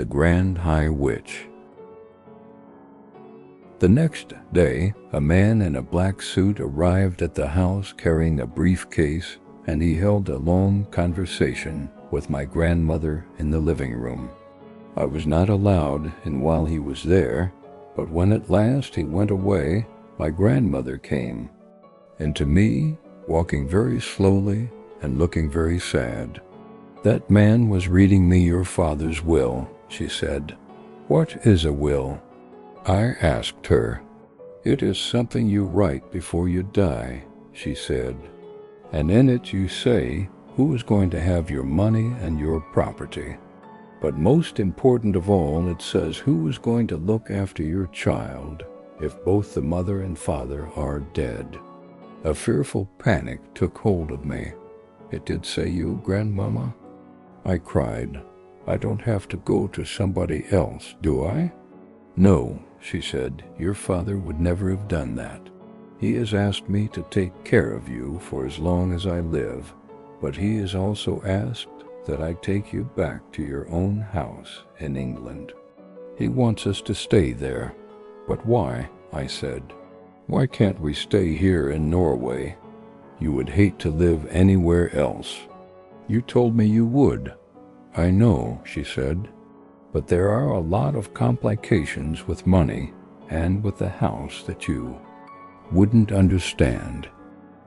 the Grand High Witch. The next day, a man in a black suit arrived at the house carrying a briefcase, and he held a long conversation with my grandmother in the living room. I was not allowed in while he was there, but when at last he went away, my grandmother came, and to me, walking very slowly and looking very sad. "That man was reading me your father's will," she said. "What is a will?" I asked her. "It is something you write before you die," she said. "And in it you say who is going to have your money and your property. But most important of all, it says who is going to look after your child if both the mother and father are dead." A fearful panic took hold of me. "It did say you, Grandmama?" I cried. "I don't have to go to somebody else, do I?" "No," she said, "your father would never have done that. He has asked me to take care of you for as long as I live, but he has also asked that I take you back to your own house in England. He wants us to stay there." "But why?" I said. "Why can't we stay here in Norway? You would hate to live anywhere else. You told me you would." "I know," she said, "but there are a lot of complications with money and with the house that you wouldn't understand.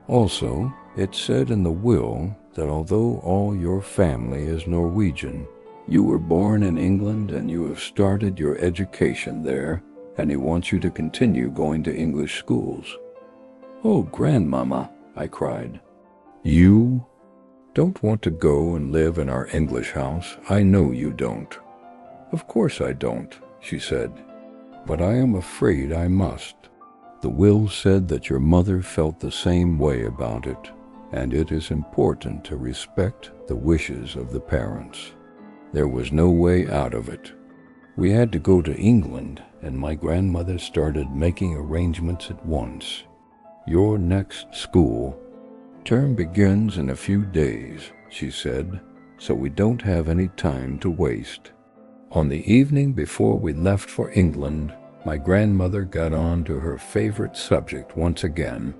Also, it said in the will that although all your family is Norwegian, you were born in England and you have started your education there, and he wants you to continue going to English schools." "Oh, Grandmama," I cried. "You don't want to go and live in our English house. I know you don't." "Of course I don't," she said, "but I am afraid I must. The will said that your mother felt the same way about it, and it is important to respect the wishes of the parents." There was no way out of it. We had to go to England, and my grandmother started making arrangements at once. "Your next school term begins in a few days," she said, "so we don't have any time to waste." On the evening before we left for England, my grandmother got on to her favorite subject once again.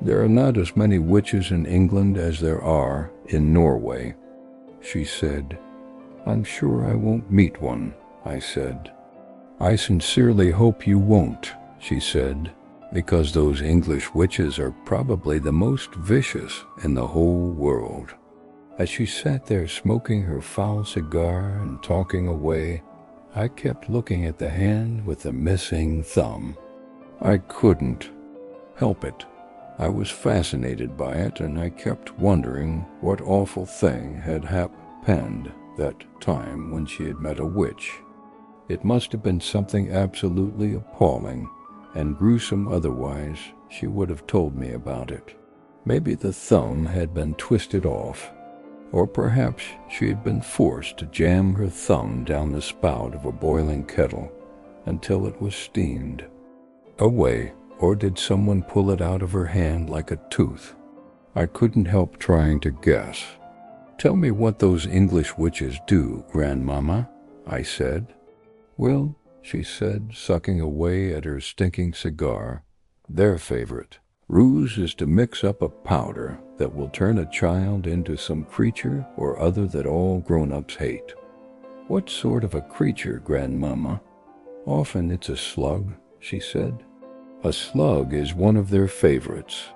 "There are not as many witches in England as there are in Norway," she said. "I'm sure I won't meet one," I said. "I sincerely hope you won't," she said, "because those English witches are probably the most vicious in the whole world." As she sat there smoking her foul cigar and talking away, I kept looking at the hand with the missing thumb. I couldn't help it. I was fascinated by it, and I kept wondering what awful thing had happened that time when she had met a witch. It must have been something absolutely appalling and gruesome, otherwise she would have told me about it. Maybe the thumb had been twisted off, or perhaps she had been forced to jam her thumb down the spout of a boiling kettle until it was steamed away, or did someone pull it out of her hand like a tooth? I couldn't help trying to guess. "Tell me what those English witches do, Grandmama," I said. "Well," she said, sucking away at her stinking cigar, "their favorite ruse is to mix up a powder that will turn a child into some creature or other that all grown-ups hate." "What sort of a creature, Grandmama?" "Often it's a slug," she said. "A slug is one of their favorites.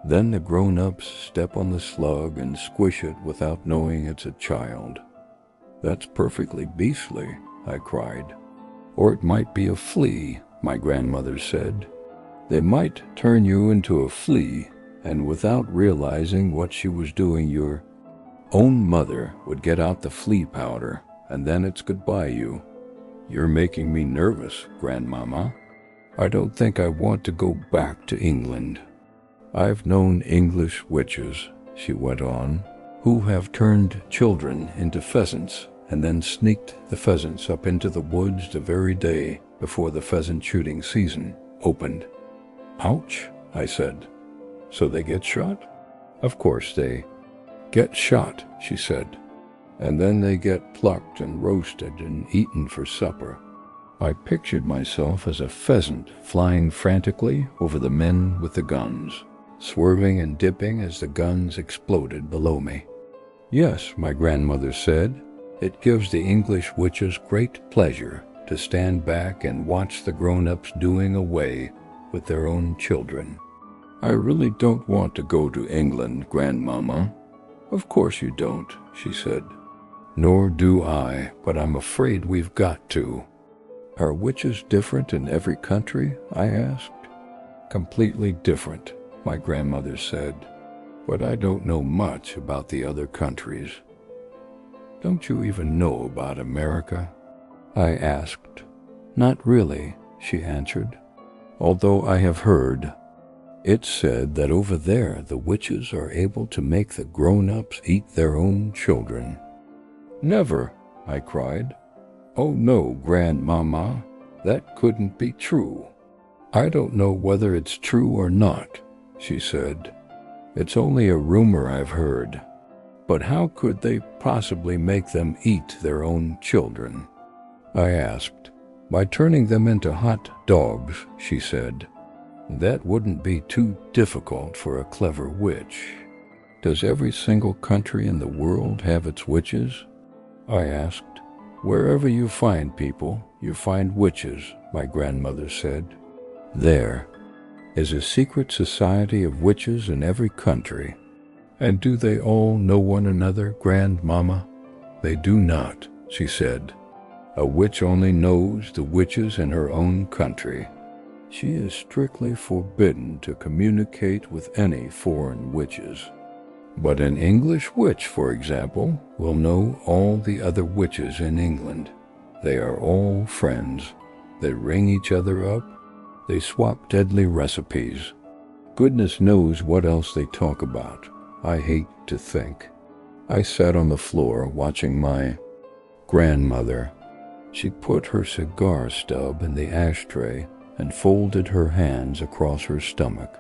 Then the grown-ups step on the slug and squish it without knowing it's a child." "That's perfectly beastly," I cried. "Or it might be a flea," my grandmother said. "They might turn you into a flea, and without realizing what she was doing, your own mother would get out the flea powder, and then it's goodbye you." "You're making me nervous, Grandmama. I don't think I want to go back to England. I've known English witches," she went on, "who have turned children into pheasants and then sneaked the pheasants up into the woods the very day before the pheasant shooting season opened." "Ouch," I said. "So they get shot?" "Of course they get shot," she said. and then they get plucked and roasted and eaten for supper. I pictured myself as a pheasant flying frantically over the men with the guns, swerving and dipping as the guns exploded below me. Yes, my grandmother said, it gives the English witches great pleasure to stand back and watch the grown-ups doing away with their own children. I really don't want to go to England, Grandmama. Of course you don't, she said. Nor do I, but I'm afraid we've got to. Are witches different in every country? I asked. Completely different, my grandmother said, but I don't know much about the other countries. Don't you even know about America? I asked. Not really, she answered, although I have heard. It's said that over there the witches are able to make the grown-ups eat their own children. Never, I cried. Oh no, Grandmama, that couldn't be true. I don't know whether it's true or not, she said. It's only a rumor I've heard. But how could they possibly make them eat their own children? I asked. By turning them into hot dogs, she said. That wouldn't be too difficult for a clever witch. Does every single country in the world have its witches? I asked. Wherever you find people, you find witches, my grandmother said. There is a secret society of witches in every country. And do they all know one another, Grandmama? They do not, she said. A witch only knows the witches in her own country. She is strictly forbidden to communicate with any foreign witches. But an English witch, for example, will know all the other witches in England. They are all friends. They ring each other up. They swap deadly recipes. Goodness knows what else they talk about. I hate to think. I sat on the floor watching my grandmother. She put her cigar stub in the ashtray and folded her hands across her stomach.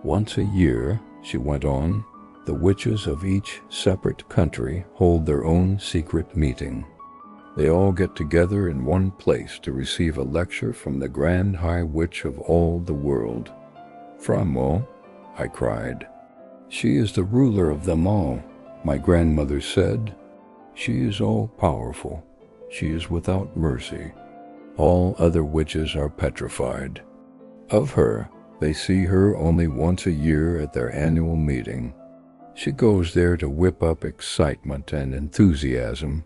Once a year, she went on, the witches of each separate country hold their own secret meeting. They all get together in one place to receive a lecture from the Grand High Witch of all the world. Framo, I cried. She is the ruler of them all, my grandmother said. She is all-powerful. She is without mercy. All other witches are petrified. Of her, they see her only once a year at their annual meeting. She goes there to whip up excitement and enthusiasm,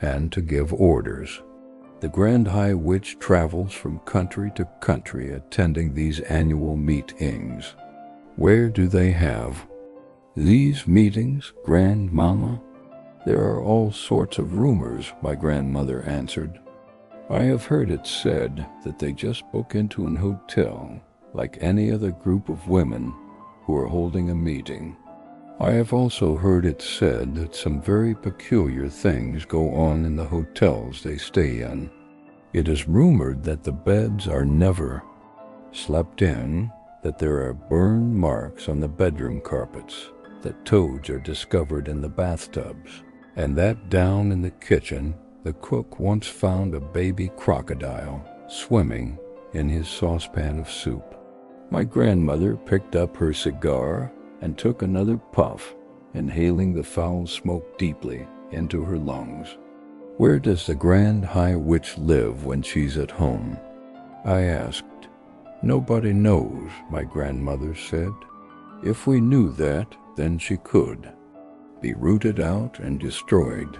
and to give orders. The Grand High Witch travels from country to country attending these annual meetings. Where do they have these meetings, Grandmama? There are all sorts of rumors, my grandmother answered. I have heard it said that they just book into an hotel like any other group of women who are holding a meeting. I have also heard it said that some very peculiar things go on in the hotels they stay in. It is rumored that the beds are never slept in, that there are burn marks on the bedroom carpets, that toads are discovered in the bathtubs, and that down in the kitchen the cook once found a baby crocodile swimming in his saucepan of soup. My grandmother picked up her cigar and took another puff, inhaling the foul smoke deeply into her lungs. Where does the Grand High Witch live when she's at home? I asked. Nobody knows, my grandmother said. If we knew that, then she could be rooted out and destroyed.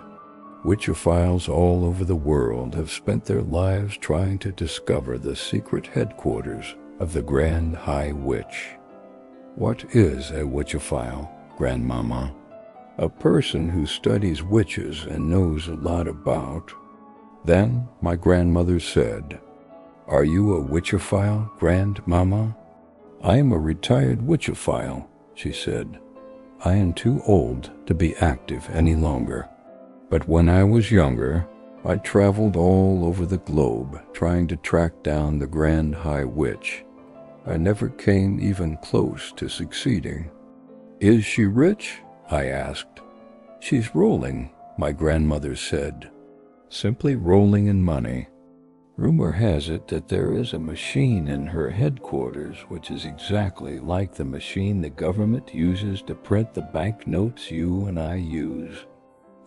Witchophiles all over the world have spent their lives trying to discover the secret headquarters of the Grand High Witch. What is a witchophile, Grandmama? A person who studies witches and knows a lot about. Then my grandmother said, Are you a witchophile, Grandmama? I am a retired witchophile, she said. I am too old to be active any longer. But when I was younger, I traveled all over the globe trying to track down the Grand High Witch. I never came even close to succeeding. Is she rich? I asked. She's rolling, my grandmother said, simply rolling in money. Rumor has it that there is a machine in her headquarters which is exactly like the machine the government uses to print the banknotes you and I use.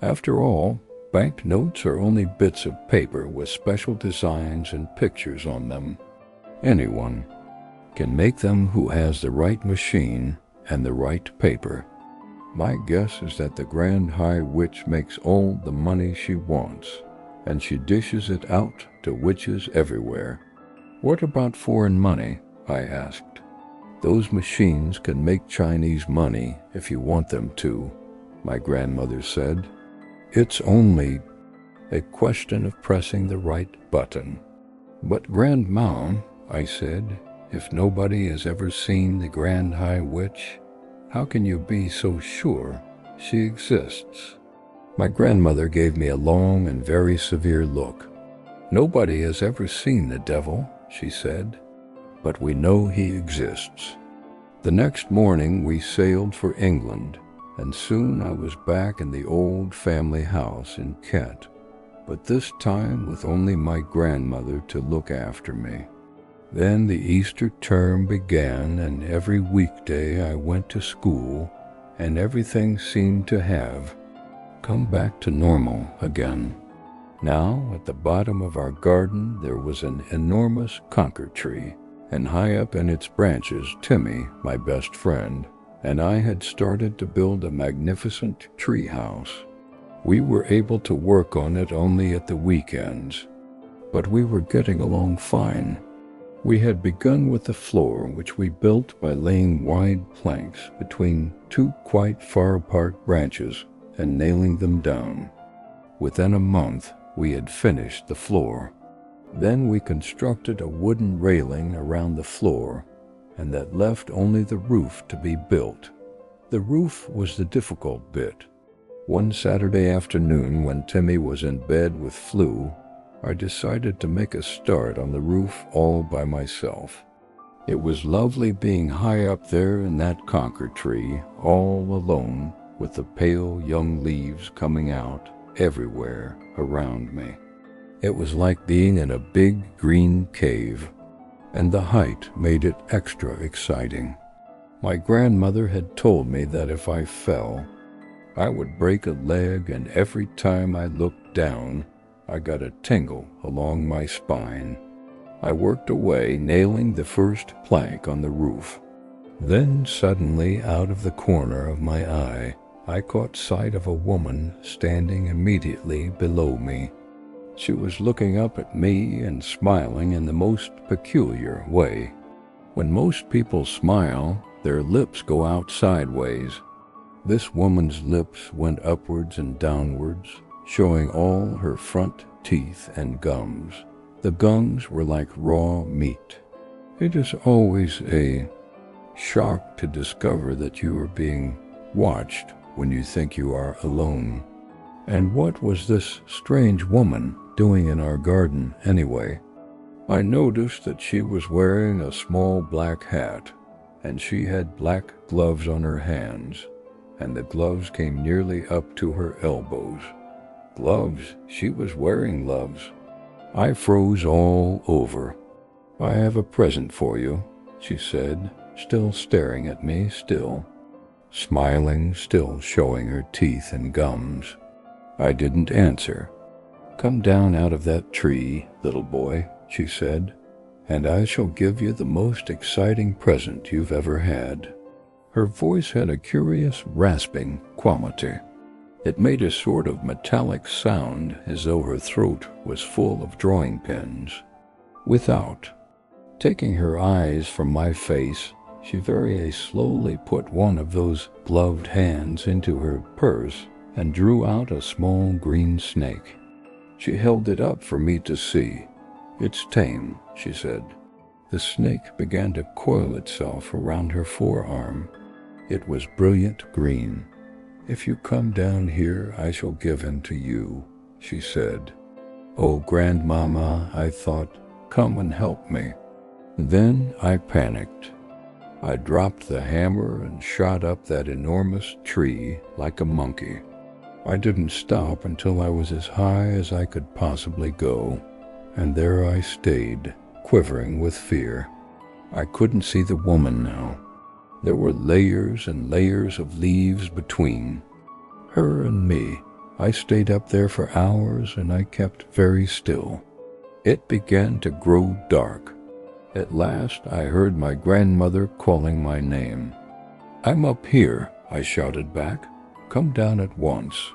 After all, banknotes are only bits of paper with special designs and pictures on them. Anyone can make them who has the right machine and the right paper. My guess is that the Grand High Witch makes all the money she wants, and she dishes it out to witches everywhere. What about foreign money? I asked. Those machines can make Chinese money if you want them to, my grandmother said. It's only a question of pressing the right button. But Grandma, I said, if nobody has ever seen the Grand High Witch, how can you be so sure she exists? My grandmother gave me a long and very severe look. Nobody has ever seen the devil, she said, but we know he exists. The next morning we sailed for England, and soon I was back in the old family house in Kent, but this time with only my grandmother to look after me. Then the Easter term began, and every weekday I went to school, and everything seemed to have come back to normal again. Now, at the bottom of our garden, there was an enormous conker tree, and high up in its branches, Timmy, my best friend, and I had started to build a magnificent tree house. We were able to work on it only at the weekends, but we were getting along fine. We had begun with the floor, which we built by laying wide planks between two quite far apart branches and nailing them down. Within a month, we had finished the floor. Then we constructed a wooden railing around the floor, and that left only the roof to be built. The roof was the difficult bit. One Saturday afternoon, when Timmy was in bed with flu, I decided to make a start on the roof all by myself. It was lovely being high up there in that conker tree, all alone, with the pale young leaves coming out everywhere around me. It was like being in a big green cave, and the height made it extra exciting. My grandmother had told me that if I fell, I would break a leg, and every time I looked down, I got a tingle along my spine. I worked away, nailing the first plank on the roof. Then suddenly, out of the corner of my eye, I caught sight of a woman standing immediately below me. She was looking up at me and smiling in the most peculiar way. When most people smile, their lips go out sideways. This woman's lips went upwards and downwards, showing all her front teeth and gums. The gums were like raw meat. It is always a shock to discover that you are being watched when you think you are alone. And what was this strange woman doing in our garden anyway? I noticed that she was wearing a small black hat, and she had black gloves on her hands, and the gloves came nearly up to her elbows. Gloves? She was wearing gloves. I froze all over. "I have a present for you," she said, still staring at me, still smiling, still showing her teeth and gums. I didn't answer. "Come down out of that tree, little boy," she said, "and I shall give you the most exciting present you've ever had." Her voice had a curious rasping quality. It made a sort of metallic sound, as though her throat was full of drawing pins. Without taking her eyes from my face, she very slowly put one of those gloved hands into her purse and drew out a small green snake. She held it up for me to see. "It's tame," she said. The snake began to coil itself around her forearm. It was brilliant green. "If you come down here, I shall give him to you," she said. "Oh, Grandmama," I thought, "come and help me." Then I panicked. I dropped the hammer and shot up that enormous tree like a monkey. I didn't stop until I was as high as I could possibly go, and there I stayed, quivering with fear. I couldn't see the woman now. There were layers and layers of leaves between. Her and me. I stayed up there for hours, and I kept very still. It began to grow dark. At last I heard my grandmother calling my name. "I'm up here," I shouted back. "Come down at once."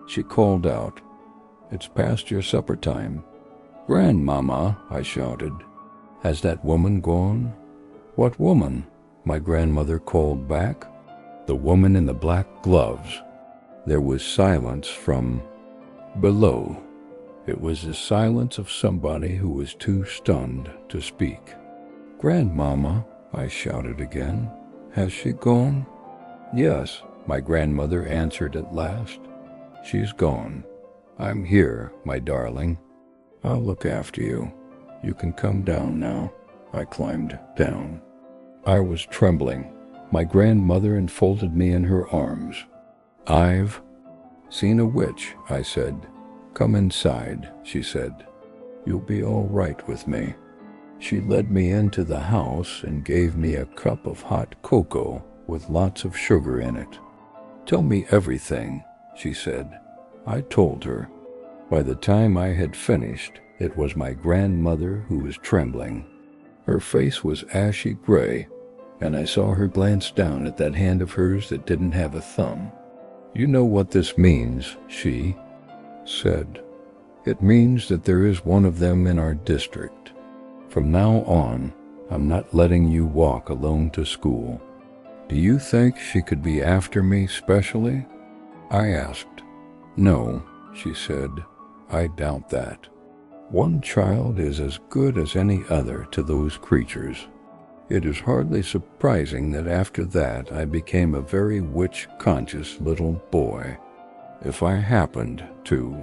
She called out, "It's past your supper time." "Grandmama," I shouted, "has that woman gone?" "What woman?" my grandmother called back. "The woman in the black gloves." There was silence from below. It was the silence of somebody who was too stunned to speak. "Grandmama," I shouted again, "has she gone?" "Yes," my grandmother answered at last. "She's gone. I'm here, my darling. I'll look after you. You can come down now." I climbed down. I was trembling. My grandmother enfolded me in her arms. "I've seen a witch," I said. "Come inside," she said. "You'll be all right with me." She led me into the house and gave me a cup of hot cocoa with lots of sugar in it. "Tell me everything," she said. I told her. By the time I had finished, it was my grandmother who was trembling. Her face was ashy gray, and I saw her glance down at that hand of hers that didn't have a thumb. "You know what this means," she said. "It means that there is one of them in our district. From now on, I'm not letting you walk alone to school." "Do you think she could be after me specially?" I asked. "No," she said. "I doubt that. One child is as good as any other to those creatures. It is hardly surprising that after that I became a very witch-conscious little boy. If I happened to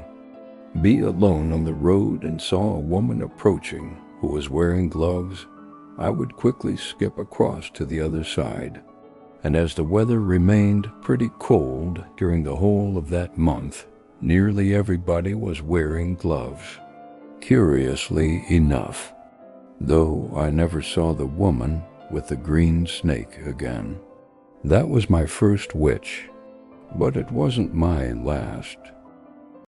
be alone on the road and saw a woman approaching who was wearing gloves, I would quickly skip across to the other side. And as the weather remained pretty cold during the whole of that month, nearly everybody was wearing gloves. Curiously enough, though I never saw the woman with the green snake again. That was my first witch, but it wasn't my last.